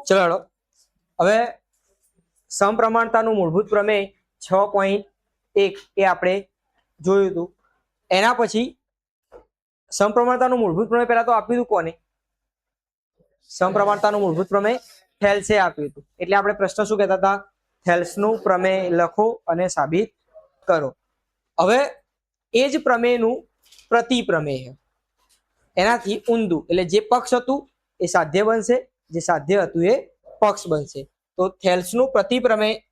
ચલો હવે સમપ્રમાણતાનું મૂળભૂત પ્રમેય 6.1 એ આપણે જોયું હતું. એના પછી સમપ્રમાણતાનું મૂળભૂત પ્રમેય પહેલા તો આપ્યું હતું કોને? સમપ્રમાણતાનું મૂળભૂત પ્રમેય થેલ્સે આપ્યું હતું. એટલે આપણે પ્રશ્ન શું કહેતા હતા? થેલ્સનું પ્રમેય લખો અને સાબિત કરો. હવે એ જ પ્રમેયનું પ્રતિપ્રમેય એનાથી ઊંધું, એટલે જે પક્ષ હતું એ સાધ્ય બનશે, જે સાધ્ય હતું એ પક્ષ બનશે. તો થેલ્સનું પ્રતિપ્રમેય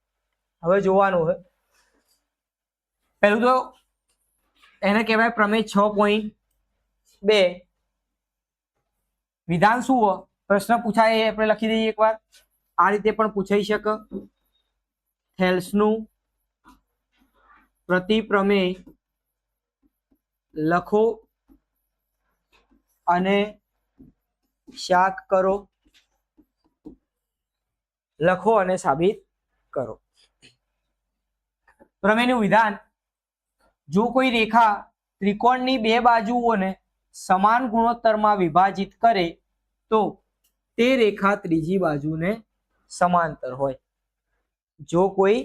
હવે જોવાનું હોય. પહેલું તો એને કહેવાય પ્રમેય 6.2. વિધાન શું હોય? પ્રશ્ન પૂછાય એ આપણે લખી દઈએ એકવાર. આ રીતે પણ પૂછાઈ શકે. થેલ્સનું પ્રતિપ્રમેય લખો અને શાક કરો. લખો અને સાબિત કરો. પ્રમેયનું વિધાન: જો કોઈ રેખા ત્રિકોણની બે બાજુઓને સમાન ગુણોત્તરમાં વિભાજિત કરે તો તે રેખા ત્રીજી બાજુને સમાંતર હોય. જો કોઈ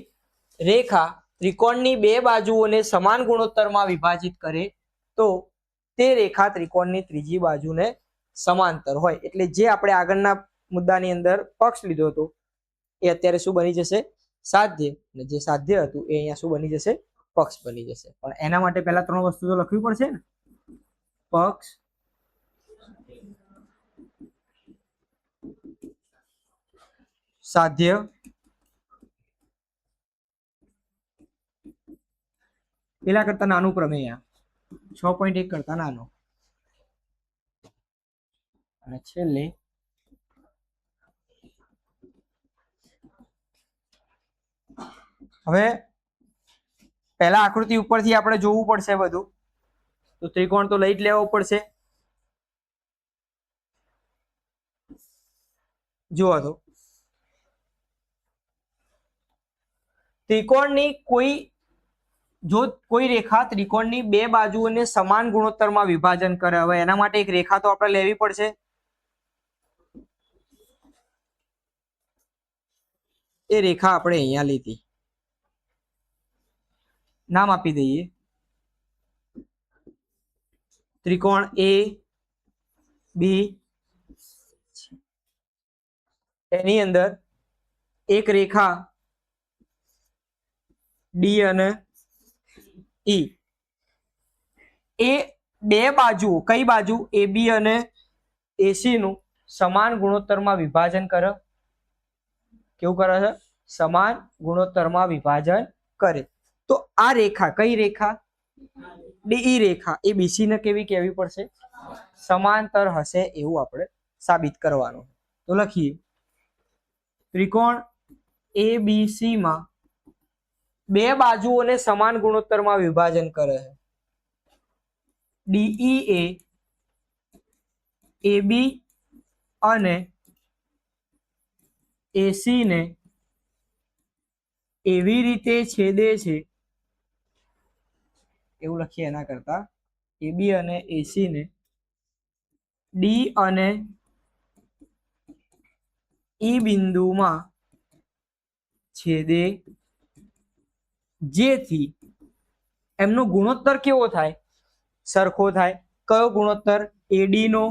રેખા ત્રિકોણની બે બાજુઓને સમાન ગુણોત્તરમાં વિભાજિત કરે તો તે રેખા ત્રિકોણની ત્રીજી બાજુને સમાંતર હોય. એટલે જે આપણે આગળના મુદ્દાની અંદર પક્ષ લીધો હતો એ અત્યારે શું બની જશે? સાધ્ય. અને જે સાધ્ય હતું એ અહીંયા શું બની જશે? પક્ષ બની જશે. પણ એના માટે પહેલા ત્રણ વસ્તુ તો લખવી પડશે ને. પક્ષ, સાધ્ય પેલા કરતા નાનું પ્રમેય, 6.1 કરતા નાનો, અને છેલ્લે હવે પહેલા આકૃતિ ઉપરથી આપણે જોવું પડશે બધું. તો ત્રિકોણ તો લઈ જ લેવો પડશે. જુઓ તો ત્રિકોણની કોઈ રેખા ત્રિકોણની બે બાજુઓને સમાન ગુણોત્તરમાં વિભાજન કરે. હવે એના માટે એક રેખા તો આપણે લેવી પડશે. એ રેખા આપણે અહીંયા લીધી, નામ આપી દઈએ ત્રિકોણ એ બી. એની અંદર એક રેખા ડી અને ઈ, એ બે બાજુ, કઈ બાજુ? એ બી અને એસી નું સમાન ગુણોત્તરમાં વિભાજન કરે. કેવું કરે છે? સમાન ગુણોત્તરમાં વિભાજન કરે. તો આ રેખા, કઈ રેખા? ડીઈ રેખા, એ બીસી ને કેવી કહેવી પડશે? સમાંતર હશે એવું આપણે સાબિત કરવાનું. તો લખીએ ત્રિકોણ એબીસી માં બે બાજુઓને સમાન ગુણોત્તરમાં વિભાજન કરે છે. ડીઈ એ એબી અને એસી ને એવી રીતે છેદે છે, એવું લખીએ એના કરતા, એબી અને એસી ને ડી અને ઈ બિંદુમાં છેદે, જેથી એમનો ગુણોત્તર કેવો થાય? સરખો થાય. કયો ગુણોત્તર? એડી નો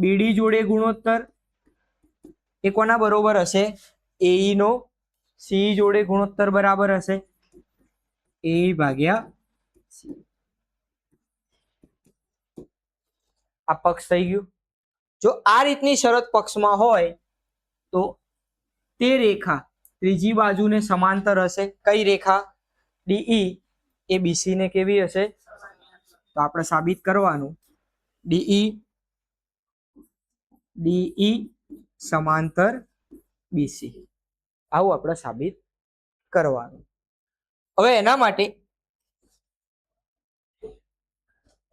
બીડી જોડે ગુણોત્તર એ કોના બરોબર હશે? એઈ નો સી જોડે ગુણોત્તર બરાબર હશે એ ભાગ્યા સી. આ પક્ષ થઈ ગયું. જો આ રીતની શરત પક્ષમાં હોય તો તે રેખા ત્રીજી બાજુને સમાંતર હશે. કઈ રેખા? ડીઈ એ બીસી ને કેવી હશે? તો આપણે સાબિત કરવાનું ડીઈ સમાંતર બીસી. આવું આપણે સાબિત કરવાનું. હવે એના માટે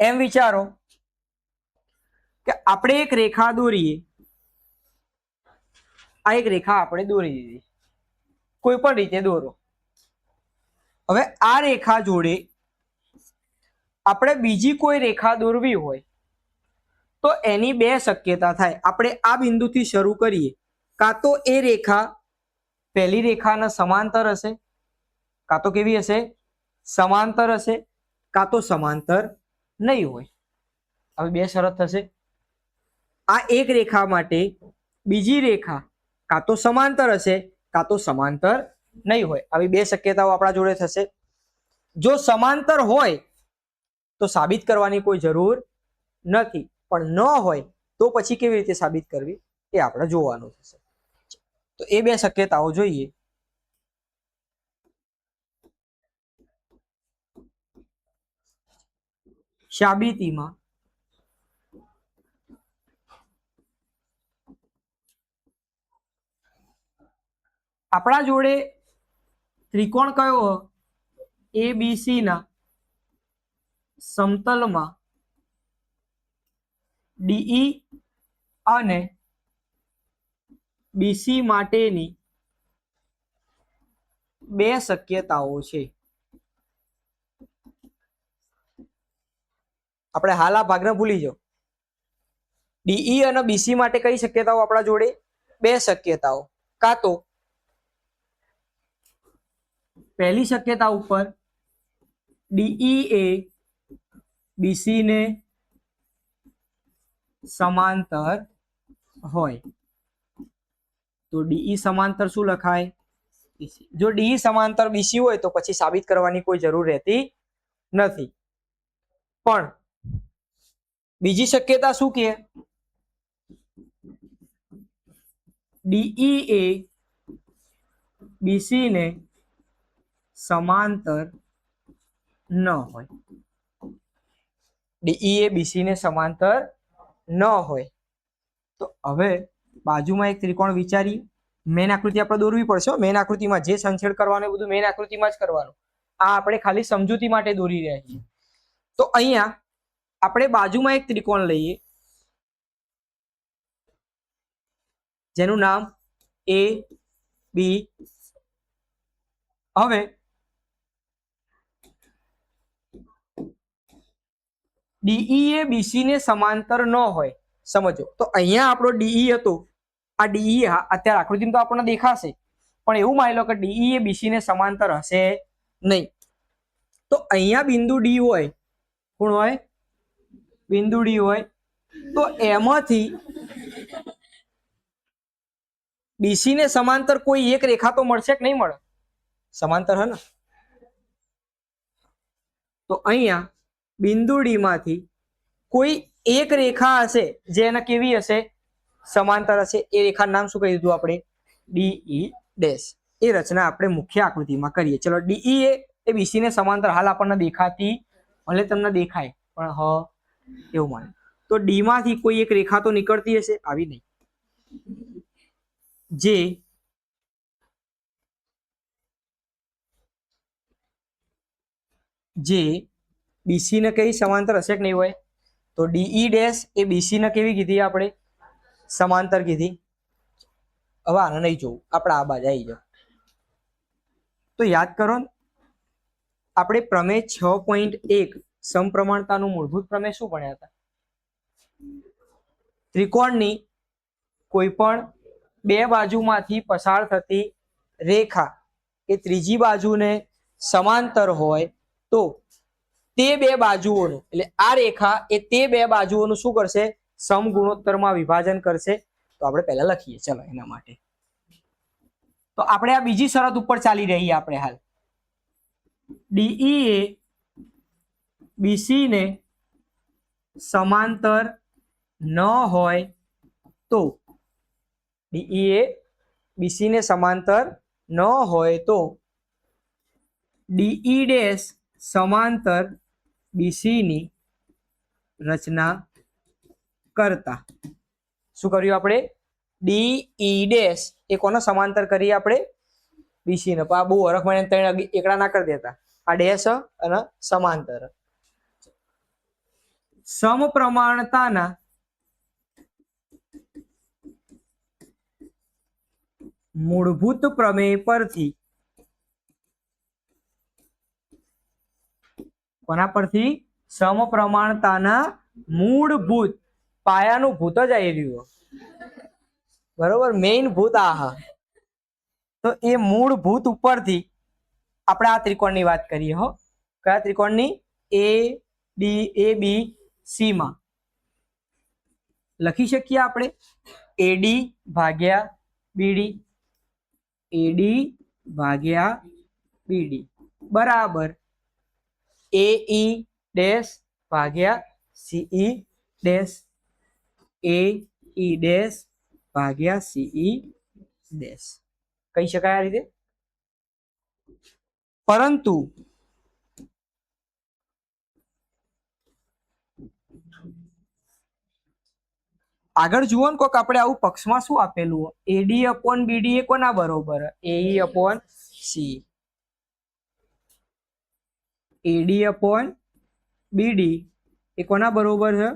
એમ વિચારો કે આપણે એક રેખા દોરીએ. આ એક રેખા આપણે દોરી દીધી, કોઈ પણ રીતે દોરો. હવે આ રેખા જોડે આપણે બીજી કોઈ રેખા દોરવી હોય તો એની બે શક્યતા થાય. આપણે આ બિંદુથી શરૂ કરીએ. કાં તો એ રેખા પહેલી રેખાના સમાંતર હશે, કાં તો કેવી હશે? સમાંતર હશે, કાં તો સમાંતર નહીં હોય. હવે બે શરત થશે. આ એક રેખા માટે બીજી રેખા કાં તો સમાંતર હશે, કાં તો સમાંતર નહીં હોય. આવી બે શક્યતાઓ આપણા જોડે થશે. જો સમાંતર હોય તો સાબિત કરવાની કોઈ જરૂર નથી, પણ ન હોય તો પછી કેવી રીતે સાબિત કરવી એ આપણે જોવાનું થશે. તો એ બે શક્યતાઓ જોઈએ. સાબિતીમાં આપણા જોડે ત્રિકોણ કયો? એબીસી ના સમતલમાં ડીઈ અને બીસી માટેની બે શક્યતાઓ છે. આપણે હાલ આ ભાગને ભૂલી જાઓ. ડીઈ અને બીસી માટે કઈ શક્યતાઓ આપણા જોડે? બે શક્યતાઓ. કાં તો પહેલી શક્યતા ઉપર ડીઈ એ બીસી ને સમાંતર હોય તો ડીઈ સમાંતર શું લખાય? બીસી. જો ડીઈ સમાંતર બીસી હોય તો પછી સાબિત કરવાની કોઈ જરૂર રહેતી નથી. પણ બીજી શક્યતા શું કહે? ડીઈ એ બીસી ને સમાંતર ન હોય. ડીઈ એ બીસી ને સમાંતર ન હોય તો હવે બાજુમાં એક ત્રિકોણ વિચારી. મેન આકૃતિ આપણે દોરવી પડશે. મેન આકૃતિમાં જે સંછેદ કરવાનું બધું મેન આકૃતિમાં જ કરવાનું. આ આપણે ખાલી સમજૂતી માટે દોરી રહ્યા છીએ. તો અહીંયા આપણે બાજુમાં એક ત્રિકોણ લઈએ જેનું નામ એ બી. હવે ડીઈ એ બીસી ને સમાંતર ન હોય. સમજો તો અહીંયા આપણો ડીઈ હતો. આ ડીઈ અત્યારે આકૃતિમાં તો આપણને દેખાશે, પણ એવું માની લો કે ડીઈ એ બીસી ને સમાંતર હશે નહીં. તો અહીંયા બિંદુ ડી હોય. કોણ હોય? બિંદુ ડી હોય. તો એમાંથી બીસી ને સમાંતર કોઈ એક રેખા તો મળશે કે નહીં મળે? સમાંતર હે ને. તો અહીંયા બિંદુ ડી માંથી કોઈ એક રેખા હશે જે એને કેવી હશે? સમાંતર હશે. એ રેખાનું નામ શું કહી દીધું આપણે? DE dash. એ રચના આપણે મુખ્ય આકૃતિમાં કરીએ. ચલો, ડીઈ એ બીસી ને સમાંતર હાલ આપણને દેખાતી, ભલે તમને દેખાય પણ એવું માને તો ડી માંથી કોઈ એક રેખા તો નીકળતી હશે. આવી નહીં. જે બીસી ને કઈ સમાંતર હશે કે નહીં હોય? તો ડીઈ ડેશ એ બીસી ને કેવી કીધી આપણે? સમાંતર કીધી. હવે આને નહીં જોવું, આપણે આ બાજુ આવી જાઓ. તો યાદ કરો ને, આપણે પ્રમેય 6.1 સમપ્રમાણતાનું મૂળભૂત પ્રમેય શું ભણ્યા હતા? ત્રિકોણની કોઈ પણ બે બાજુમાંથી પસાર થતી રેખા એ ત્રીજી બાજુને સમાંતર હોય તો તે બે બાજુઓનું, એટલે આ રેખા એ તે બે બાજુઓનું શું કરશે? સમગુણોત્તરમાં વિભાજન કરશે. તો આપણે પહેલા લખીએ. ચલો, એના માટે તો આપણે આ બીજી શરત ઉપર ચાલી રહીએ. આપણે હાલ ડીઈ એ બીસી ને સમાંતર ન હોય તો ડીઈ એ બીસી ને સમાંતર ન હોય તો ડીઈ ડેશ સમાંતર બીસી ની રચના કરતા શું કર્યું આપણે? ડીઈ ડેશ એ કોનો સમાંતર કરીએ આપણે? બીસી ને. બહુ હરખ મને ત્રણ એકડા ના કરી દેતા. આ ડેશ અને સમાંતર. સમપ્રમાણતાના મૂળભૂત પ્રમેય પરથી, કોના પરથી? સમપ્રમાણતાના મૂળભૂત પાયાનું ભૂત જ આવી રહ્યું, બરોબર, મેઇન ભૂત આ. તો એ મૂળ ભૂત ઉપરથી આપણે આ ત્રિકોણની વાત કરીએ. હો, કયા ત્રિકોણની? એ બી સી માં લખી શકીએ આપણે એડી ભાગ્યા બીડી, એડી ભાગ્યા બીડી બરાબર એઈ ડેશ ભાગ્યા સીઈ ડેશ, એઈ ડેશ ભાગ્યા સીઈ ડેશ કહી શકાય આ રીતે. પરંતુ આગળ જુઓ ને, કોક આપણે આવું પક્ષમાં શું આપેલું? એડી અપોન બીડી એ કોના બરોબર? એઈ અપોન સી. એડી અપોન બીડી એ કોના બરોબર છે?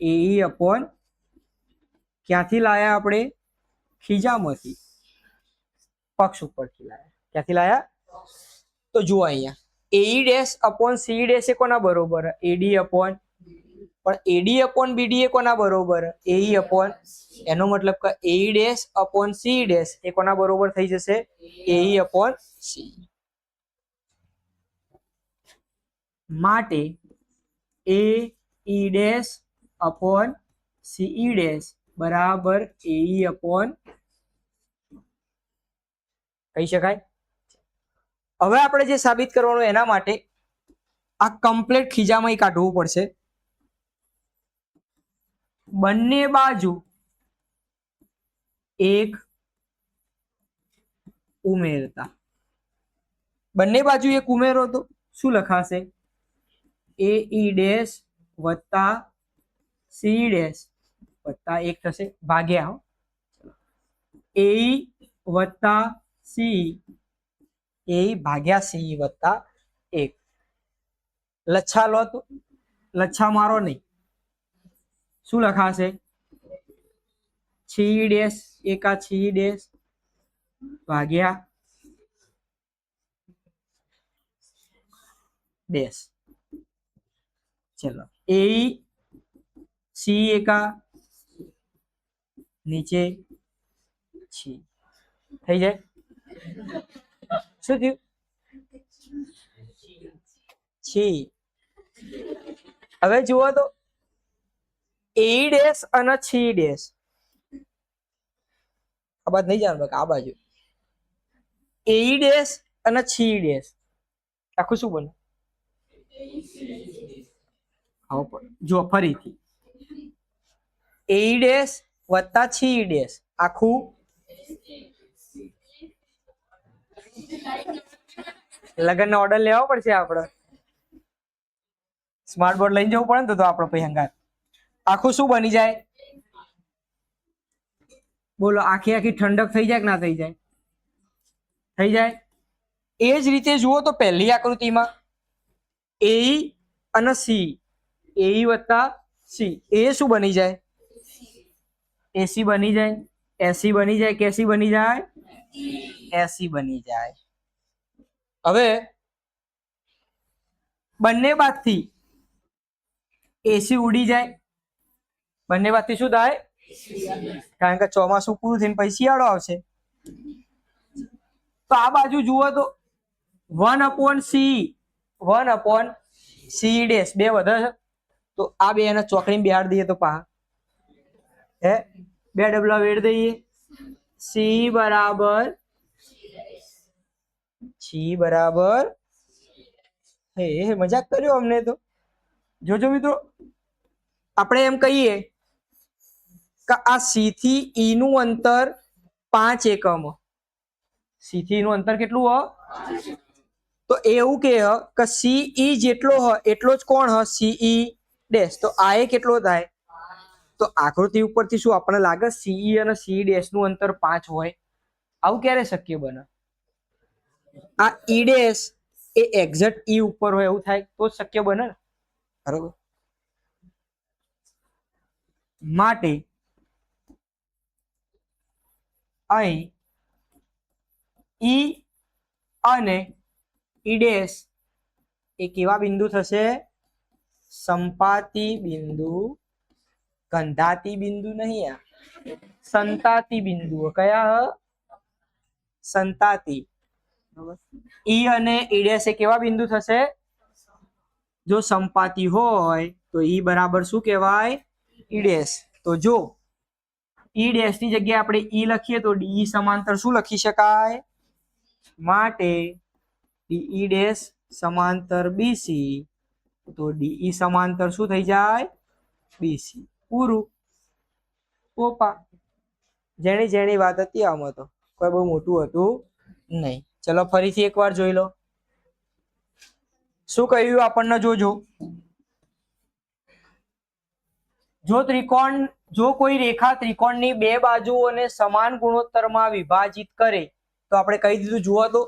એઈ અપોન, ક્યાંથી લાયા આપણે? ખીજામાંથી, પક્ષ ઉપરથી લાયા. ક્યાંથી લાયા? તો જુઓ અહીંયા એઈ ડેશ અપોન સી ડેશ એ કોના બરોબર? એડી અપોન, પણ એડી અપોન બીડી એ કોના બરોબર? એઈ અપોન, એનો મતલબ કે AE dash upon C dash એ કોના બરોબર થઈ જશે? AE upon C. માટે એ E dash upon CE dash બરાબર એઈ અપોન કહી શકાય. હવે આપણે જે સાબિત કરવાનું એના માટે આ કમ્પ્લીટ ખીજામાં કાઢવું પડશે. બંને બાજુ એક ઉમેરતા, બંને બાજુ એક ઉમેરો તો શું લખાશે? એ ઈ ડેશ વત્તા સી ડેશ વત્તા એક થશે ભાગ્યા એ વત્તા સી, એ ભાગ્યા સી વત્તા એક. લચ્છા લો તો લચ્છા મારો નહીં, શું લખાશે? છી ડેશ એકા છી ડેશ ભાગ્યા ડેશ. ચલો એ સી એકા નીચે છી થઈ જાય. શું થયું? છી. હવે જુઓ તો એ ડેશ અને છી ડેશ આ બાજુ નહીં જવાનું, આ બાજુ એ ડેશ અને છી ડેશ આખું શું બને? જો ફરીથી એ ડેશ વત્તા છી ડેશ આખું લગન નો ઓર્ડર લેવો પડશે આપણે. સ્માર્ટ બોર્ડ લઈને જવું પડે ને તો આપણે પછી હંગાત આખું શું બની જાય? બોલો, આખી આખી ઠંડક થઈ જાય કે ના થઈ જાય? થઈ જાય. એ જ રીતે જુઓ તો પહેલી આકૃતિમાં એ અને સી, એ વત્તા સી, એ શું બની જાય? એસી બની જાય. એસી બની જાય. કેસી બની જાય? એસી બની જાય. હવે બંને બાજુથી એસી ઉડી જાય. બંને બાજુથી શું થાય? કારણ કે ચોમાસું પૂરું થઈને પછી શિયાળો આવશે. તો આ બાજુ જુઓ તો 1/c ડેશ બે વધે છે તો આ બે એને ચોકડી બેહાડી દઈએ તો પા હે બે ડબલા વેડ દઈએ. સી બરાબર હે મજાક કર્યો અમને તો. જોજો મિત્રો, આપણે એમ કહીએ કે આ સી થી ઈ નું અંતર 5 એકમ. સી થી નું અંતર કેટલું હ? તો એવું કે સીઈ જેટલો હ એટલો જ કોણ હ? CE dash. તો આ એ કેટલો થાય? તો આકૃતિ ઉપરથી શું આપણને લાગે સીઈ અને સી ડેશ નું અંતર 5 હોય? આવું ક્યારે શક્ય બને? આ ઈ ડેશ એ એક્ઝેક્ટ ઈ ઉપર હોય એવું થાય તો શક્ય બને ને, બરોબર? માટે અહીં ઈ અને ઈ ડેશ એ કેવા બિંદુ થશે? સંપાતી બિંદુ ગંધાતી બિંદુ નહીં, આ સંતાતી બિંદુઓ. કયા? સંતાતી. ઈ અને ઈ ડેશ એ કેવા બિંદુ થશે? જો સંપાતી હોય તો ઈ બરાબર શું કહેવાય? ઈ ડેશ. તો જો ઈ ડેશ ની જગ્યાએ આપણે ઈ લખીએ તો ડી સમાંતર શું લખી શકાય? માટે ડીઈ ડેશ સમાંતર બીસી, તો ડીઈ સમાંતર શું થઈ જાય? બીસી. પૂરું. પોપા. જેની વાત હતી આમાં તો કોઈ બહુ મોટું હતું નહીં. ચલો ફરીથી એકવાર જોઈ લો. શું કહ્યું આપણને? જોજો. જો કોઈ રેખા ત્રિકોણની બે બાજુઓને સમાન ગુણોત્તરમાં વિભાજિત કરે તો આપણે કહી દીધું. જુઓ તો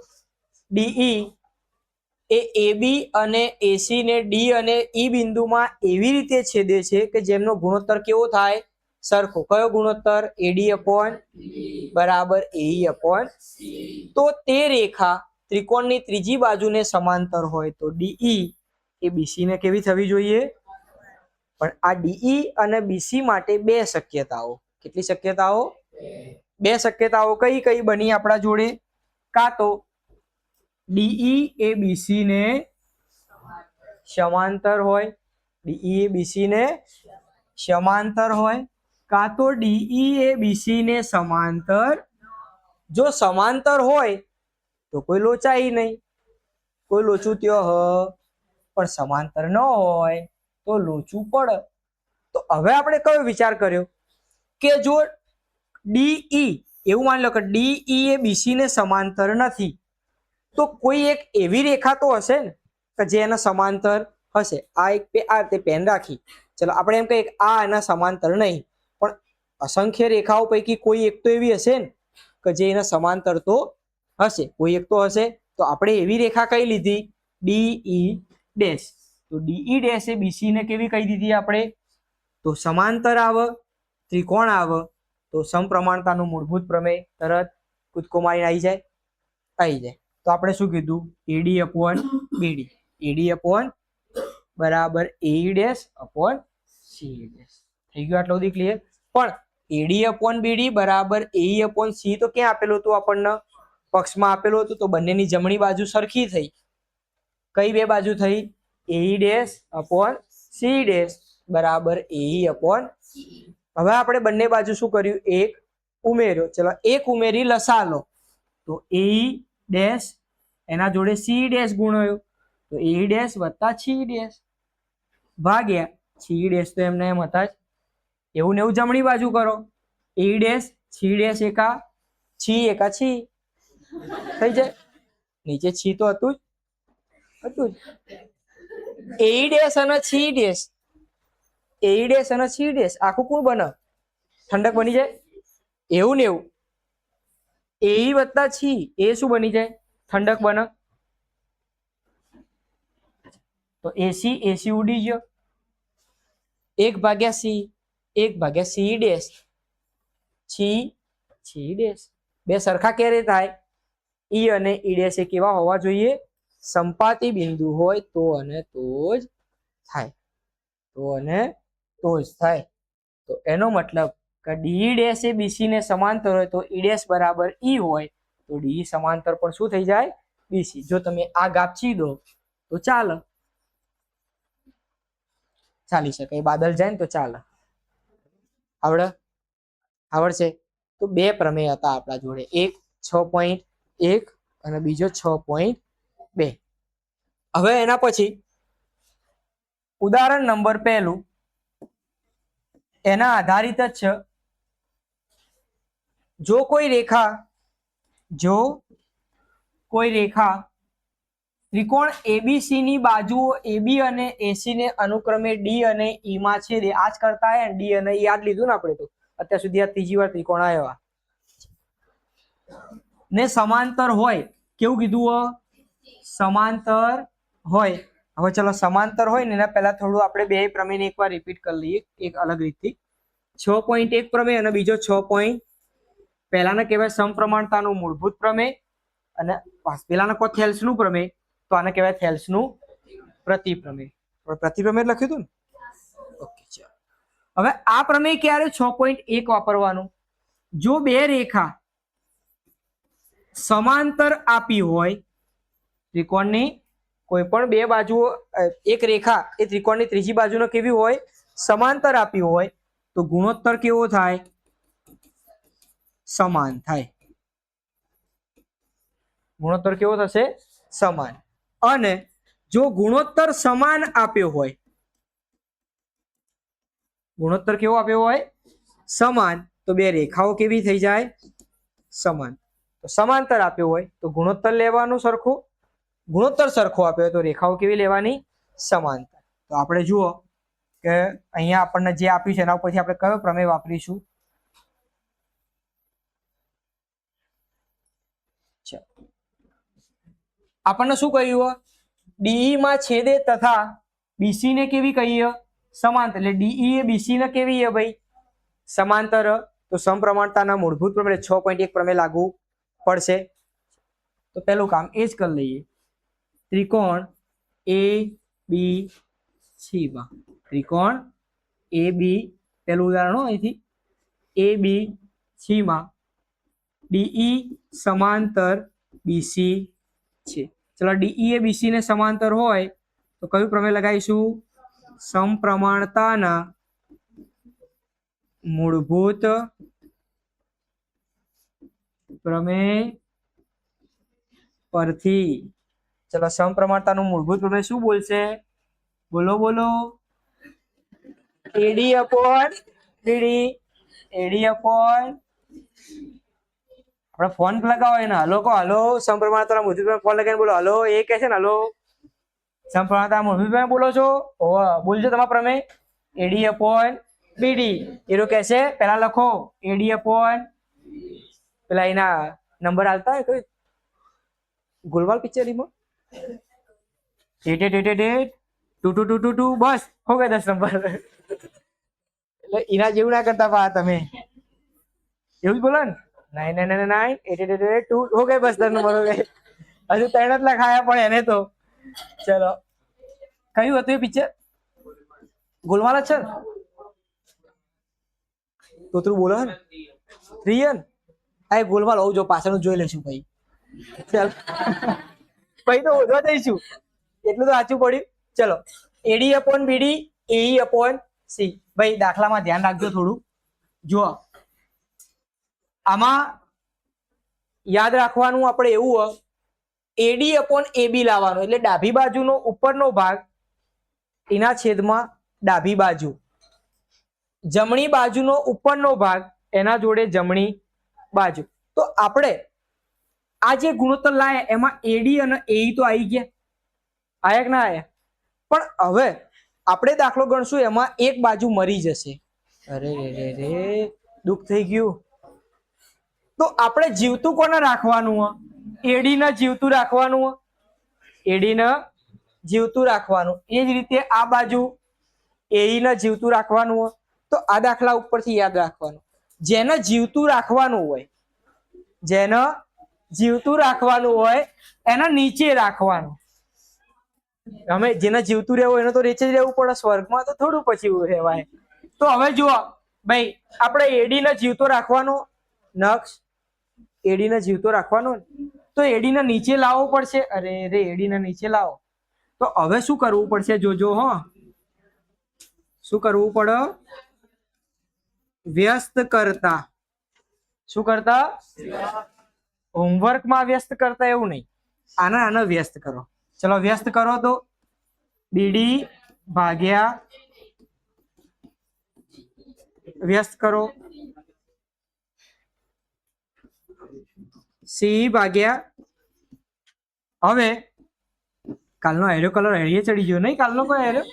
ડીઈ એ AB અને AC ને ડી અને ઈ બિંદુમાં એવી રીતે છેદે છે કે જેમનો ગુણોત્તર કેવો થાય? સરખો. કયો ગુણોત્તર? AD/BE બરાબર AE/. તો તે રેખા ત્રિકોણની ત્રીજી બાજુને સમાંતર હોય તો DE એ BC ને કેવી થવી જોઈએ? પણ આ DE અને BC માટે બે શક્યતાઓ. કેટલી શક્યતાઓ? બે શક્યતાઓ કઈ કઈ બની આપણા જોડે? કાં તો DE એ BC ને સમાંતર હોય, DE એ BC ને સમાંતર હોય, કાં તો DE એ BC ને સમાંતર. જો સમાંતર હોય તો કોઈ લોચાઈ નહીં, કોઈ લોચું ત્યો હ, પણ સમાંતર ન હોય તો લોચું પડે. તો હવે આપણે કયો વિચાર કર્યો કે જો DE એવું માની લો કે DE એ BC ને સમાંતર નથી, તો કોઈ એક એવી રેખા તો હશે ને કે જે એના સમાંતર હશે. આ રીતે પેન રાખી. ચલો આપણે એમ કહીએ કે આ એના સમાંતર નહીં, પણ અસંખ્ય રેખાઓ પૈકી કોઈ એક તો એવી હશે ને કે જે એના સમાંતર તો હશે. કોઈ એક તો હશે. તો આપણે એવી રેખા કઈ લીધી? DE'. તો DE' એ BC ને કેવી કહી દીધી આપણે? તો સમાંતર આવે, ત્રિકોણ આવે તો સમપ્રમાણતાનું મૂળભૂત પ્રમેય તરત કૂદકો મારીને આવી જાય. તો આપણે શું કીધું? AD/BD. AD/ બરાબર AE'/CE'. થઈ ગયું આટલું બધી ક્લિયર? પણ AD/BD બરાબર AE/C તો ક્યાં આપેલું હતું આપણને? પક્ષમાં આપેલું હતું. તો બંનેની જમણી બાજુ સરખી થઈ. કઈ બે બાજુ થઈ? AE'/CE' બરાબર AE/C. હવે આપણે બંને બાજુ શું કર્યું? એક ઉમેર્યો. ચલો એક ઉમેરી લસા લો તો AE' એના જોડે CE' ગુણ્યો તો AE' વત્તા CE' ભાગ્યા CE' તો એમને એમ હતા જ. એવું ને એવું જમણી બાજુ કરો. AE' CE' એકા છી એકા છી થઈ જાય. નીચે છી તો હતું જ. AE' અને CE', AE' અને CE' આખું કોણ બને? ઠંડક બની જાય. એવું ને એવું AE વત્તા છી એ શું બની જાય? ઠંડક બને. તો AC ઉડી ગયો. 1/C 1/CE'. CE'. બે સરખા ક્યારે થાય? ઈ અને ઈ' એ કેવા હોવા જોઈએ? સંપાતી બિંદુ હોય તો અને તો જ થાય. તો એનો મતલબ કે DE' એ BC ને સમાંતર હોય તો E' બરાબર E હોય તો DE સમાંતર પણ શું થઈ જાય? BC. જો તમે આ ગાપચી દો તો ચાલે, ચાલી શકે. બાદલ જાય ને તો ચાલે. આવડશે? તો બે પ્રમેય હતા આપણા જોડે, એક 6.1 અને બીજો 6.2. હવે એના પછી ઉદાહરણ નંબર પહેલું એના આધારિત જ છે. જો કોઈ રેખા ત્રિકોણ ABC ની બાજુઓ AB અને AC ને અનુક્રમે D અને E માં છેદે. આજ કરતા હે D અને E યાદ લીધું ને આપણે તો અત્યાર સુધી. આ ત્રીજી વાર ત્રિકોણ આવ્યા ને સમાંતર હોય. કેવું કીધું? સમાંતર હોય. હવે ચલો સમાંતર હોય ને એના પહેલા થોડું આપણે બે પ્રમેયને એકવાર રિપીટ કરી લઈએ એક અલગ રીતથી. 6.1 પ્રમેય અને બીજો 6. પહેલાને કહેવાય સમપ્રમાણતાનું મૂળભૂત પ્રમેય અને પેલાને કહો થેલ્સનું પ્રમેય, તો આને કહેવાય થેલ્સનું પ્રતિપ્રમેય. પ્રતિપ્રમેય લખ્યું હતું ને? ઓકે ચાલો. હવે આ પ્રમેય ક્યારે 6.1 વાપરવાનું? જો બે રેખા સમાંતર આપી હોય, ત્રિકોણની કોઈ પણ બે બાજુઓ, એક રેખા એ ત્રિકોણની ત્રીજી બાજુનો કેવી હોય? સમાંતર આપી હોય, તો ગુણોત્તર કેવો થાય? સમાન થાય. ગુણોત્તર કેવો થશે? સમાન. અને જો ગુણોત્તર સમાન આપ્યો હોય, ગુણોત્તર કેવો આપ્યો હોય? સમાન, તો બે રેખાઓ કેવી થઈ જાય? સમાન. તો સમાંતર આપ્યો હોય તો ગુણોત્તર લેવાનું સરખું, ગુણોત્તર સરખો આપ્યો હોય તો રેખાઓ કેવી લેવાની? સમાંતર. તો આપણે જુઓ કે અહીંયા આપણને જે આપ્યું છે એના ઉપરથી આપણે કયો પ્રમેય વાપરીશું? આપણને શું કહ્યું? ડીઈ માં છેદે તથા બીસી ને કેવી કહીએ? સમાંતર. એટલે ડીઈ એ બીસી ને કેવી છે ભાઈ? સમાંતર. તો સમપ્રમાણતાના મૂળભૂત પ્રમેય 6.1 પ્રમેય લાગુ પડશે. તો પહેલું કામ એ જ કરી લઈએ. ત્રિકોણ એ બી સી માં, ત્રિકોણ એ બી, પહેલું ઉદાહરણ અહીંથી, એ બી સી માં ડીઈ સમાંતર બીસી છે. ચલો, ડીઈ એ બીસી ને સમાંતર હોય તો કયું પ્રમેય લગાવીશું? સમપ્રમાણતાના મૂળભૂત પ્રમેય પરથી. ચલો, સમપ્રમાણતાનું મૂળભૂત પ્રમેય શું બોલશે? બોલો બોલો. એડી અપોન ડીડી. એડી અપોન, આપણે ફોન લગાવો એને હલો કહો, હલો સમપ્રમાણતાના મૂળભૂત પ્રમેય, ફોન લગાવીને બોલો હલો. એ કહે છે ને હલો. સમપ્રમાણતાના મૂળભૂત પ્રમેય બોલો છો? બોલજો તમારો પ્રમેય. એડી અપોન બીડી. એરો કહે છે પહેલા લખો એડી અપોન, પેલા એના નંબર આલતા હોય કોઈ ગોલમાલ પિક્ચરમાં, 8888 બસ હો ગए 10 નંબર. એટલે એના જેવું ના કરતા પા તમે, એવું જ બોલો ને. 99998888 હો ગए બસ 10 નંબર હો ગए. હજુ 3 જ લખાયા પણ એને તો. ચલો, કયું હતું એ પિક્ચર? ગોલમાલ જ છે ને? તોતરું બોલો ને 3 આ ગોલમાલ હોવું જો પાછળનું જોઈ લેશું ભાઈ. ચાલ ભાઈ તો ઓધવા જઈશું એટલું તો સાચું પડ્યું. ચલો, એડી અપોન બીડી, એઈ અપોન સી. ભાઈ દાખલામાં ધ્યાન રાખજો થોડું. જુઓ, આમાં યાદ રાખવાનું આપણે એવું એડી અપોન એબી લાવવાનું, એટલે ડાબી બાજુનો ઉપરનો ભાગ એના છેદમાં ડાબી બાજુ, જમણી બાજુનો ઉપરનો ભાગ એના જોડે જમણી બાજુ. તો આપણે આ જે ગુણોત્તર લાયા એમાં એડી અને એઈ તો આવી ગયા, આયા કે ના આયા? પણ હવે આપણે દાખલો ગણશું એમાં એક બાજુ મરી જશે. અરે રે રે દુઃખ થઈ ગયું. તો આપણે જીવતું કોને રાખવાનું? એડી ને જીવતું રાખવાનું. એડી ને જીવતું રાખવાનું. એ જ રીતે આ બાજુ એઈ ને જીવતું રાખવાનું. તો આ દાખલા ઉપરથી યાદ રાખવાનું, જેને જીવતું રાખવાનું હોય, જેને જીવતું રાખવાનું હોય એને નીચે રાખવાનું. અમે જેને જીવતું રહેવું એને તો નીચે જ રહેવું પડે, સ્વર્ગમાં તો થોડું પછી રહેવાય. તો હવે જુઓ ભાઈ, આપણે એડી ને જીવતો રાખવાનો, નક્ષ એડી ને જીવતો રાખવાનો, તો એડી ને નીચે લાવવો પડશે. અરે રે એડી ને નીચે લાવો. તો હવે શું કરવું પડશે? જોજો હો, શું કરવું પડે? વ્યસ્ત કરતા. શું કરતા? હોમવર્કમાં વ્યસ્ત કરતા એવું નહીં, આને વ્યસ્ત કરો. ચલો વ્યસ્ત કરો તો બીડી ભાગ્યા વ્યસ્ત કરો સી ભાગ્યા. હવે કાલનો આયરો કલર હળીએ ચડી ગયો નહીં? કાલનો કોઈ આયરો,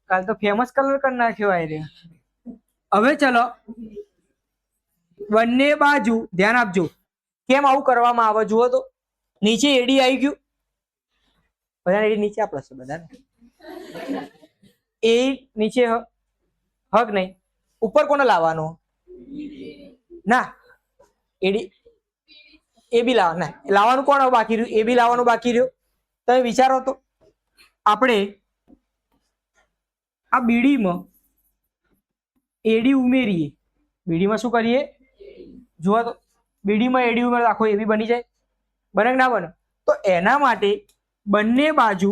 કાલ તો ફેમસ કલર કરી નાખ્યો આયરો. હવે ચલો બંને બાજુ ધ્યાન આપજો. કેમ આવું કરવામાં આવે જુઓ તો, નીચે એડી આવી ગયું, બધા એડી નીચે આપણે છે બધાને, એ નીચે હક નહીં, ઉપર કોને લાવવાનો? ના એડી એ બી લાવવાનું કોણ બાકી રહ્યું? એ બી લાવવાનું બાકી રહ્યું. તમે વિચારો તો આપણે આ બીડીમાં એડી ઉમેરીએ, બીડીમાં શું કરીએ, જુઓ તો બીડીમાં એડી ઉમેરો આખો એબી બની જાય, બને કે ના બને? તો એના માટે બંને બાજુ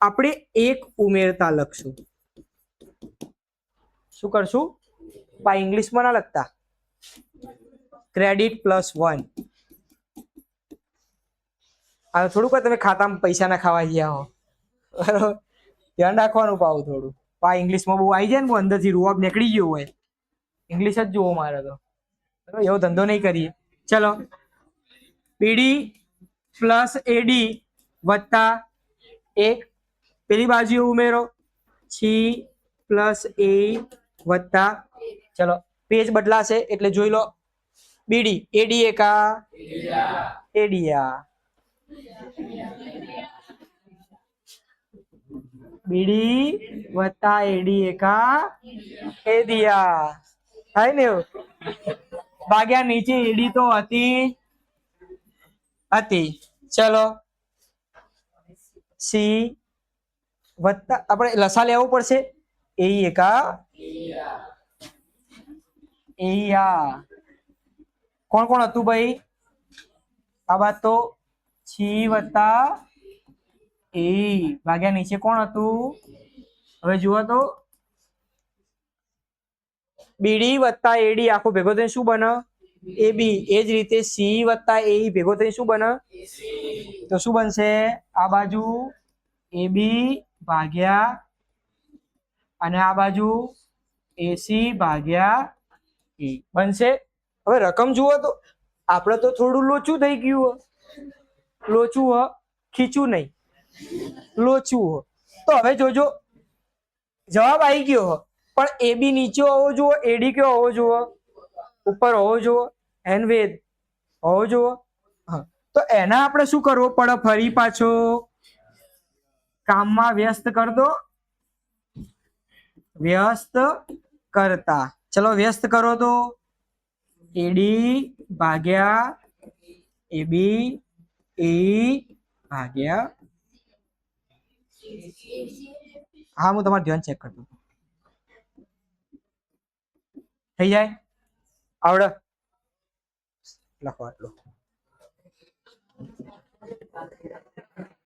આપણે એક ઉમેરતા લખશું. શું કરશું? પા ઇંગ્લિશમાં ના લખતા, ક્રેડિટ +1. હવે થોડુંક તમે ખાતામાં પૈસા ના ખાવા ગયા હો, બરાબર, ધ્યાન રાખવાનું પાવું થોડું. પા ઇંગ્લિશમાં બહુ આવી જાય ને, અંદરથી રૂઆબ નીકળી ગયો હોય, ઇંગ્લિશ જ જોવો મારે તો, એવો ધંધો નહીં કરીએ. ચલો, પીડી +AD વત્તા 1, પેલી બાજુ ઉમેરો, સી +A વત્તા, ચલો પેજ બદલાશે એટલે જોઈ લો, બીડી એડી એકા એડિયા, બીડી વત્તા એડી એકા એડિયા, થાય ને એવું? ભાગ્યા નીચે એડી તો હતી. ચલો, સી વત્તા આપણે લસા લેવું પડશે, એ એકા એયા, કોણ કોણ હતું ભાઈ? આ બાદ તો સી વત્તા એ ભાગ્યા નીચે કોણ હતું? હવે જુઓ તો બીડી વત્તા એડી આખો ભેગો થઈને શું બને? એબી. એ જ રીતે સી વત્તા એ ભેગો થઈને શું બને? તો શું બનશે? આ બાજુ એબી ભાગ્યા અને આ બાજુ એસી ભાગ્યા એ બનશે. હવે રકમ જુઓ તો આપણે તો થોડું લોચું થઈ ગયું, લોચું હ, ખીચું નહીં, લોચું હ. તો હવે જોજો જવાબ આવી ગયો હ, પણ એબી નીચે હોવો જુઓ, એડી કયો હોવો જુઓ? ઉપર હોવો જુઓ, એન વેદ હોવો જુઓ. હા, તો એના આપણે શું કરવો પડે? ફરી પાછો કામમાં વ્યસ્ત કર દો, વ્યસ્ત કરતા. ચલો વ્યસ્ત કરો તો એડી ભાગ્યા એબી એ ભાગ્યા, હા હું તમારું ધ્યાન ચેક કરતો, થઈ જાય? આવડે? લખો આટલું.